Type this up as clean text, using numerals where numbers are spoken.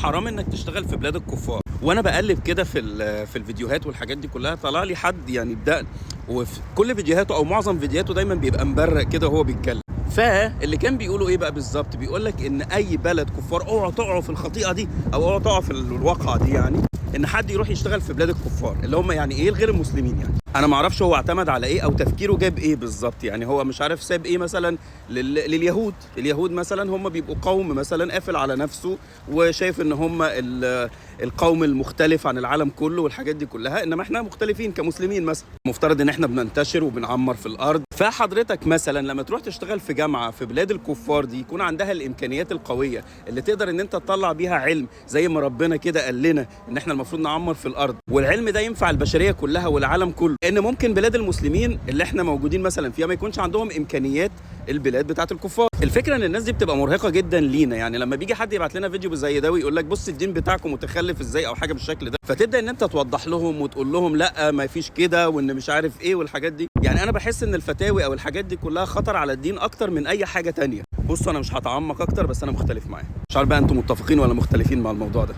حرام انك تشتغل في بلاد الكفار. وانا بقلب كده في الفيديوهات والحاجات دي كلها، طلع لي حد يعني بدأ، وفي كل فيديوهاته او معظم فيديوهاته دايما بيبقى مبرق كده وهو بيتكلم. فاللي كان بيقولوا ايه بقى بالظبط، بيقول لك ان اي بلد كفار اوعوا تقعوا في الخطيئه دي، او اوعوا تقعوا في الواقعه دي، يعني ان حد يروح يشتغل في بلاد الكفار اللي هم يعني ايه الغير المسلمين. يعني انا ما اعرفش هو اعتمد على ايه او تفكيره جاب ايه بالظبط، يعني هو مش عارف ساب ايه مثلا لليهود. اليهود مثلا هم بيبقوا قوم مثلا قافل على نفسه وشايف ان هم القوم المختلف عن العالم كله والحاجات دي كلها، انما احنا مختلفين كمسلمين مثلا، مفترض ان احنا بننتشر وبنعمر في الارض. فحضرتك مثلا لما تروح تشتغل في جامعه في بلاد الكفار دي، يكون عندها الامكانيات القويه اللي تقدر ان انت تطلع بيها علم زي ما ربنا كده قال لنا ان احنا المفروض نعمر في الارض، والعلم ده ينفع البشريه كلها والعالم كله. ان ممكن بلاد المسلمين اللي احنا موجودين مثلا فيها ما يكونش عندهم امكانيات البلاد بتاعت الكفار. الفكره ان الناس دي بتبقى مرهقه جدا لينا، يعني لما بيجي حد يبعت لنا فيديو زي ده ويقول لك بص الدين بتاعكم متخلف ازاي او حاجه بالشكل ده، فتبدا ان انت توضح لهم وتقول لهم لا ما فيش كده وان مش عارف ايه والحاجات دي. يعني انا بحس ان الفتاوي او الحاجات دي كلها خطر على الدين اكتر من اي حاجه تانية. بصوا انا مش هتعمق اكتر، بس انا مختلف معاه. مش عارف بقى انتم متفقين ولا مختلفين مع الموضوع ده.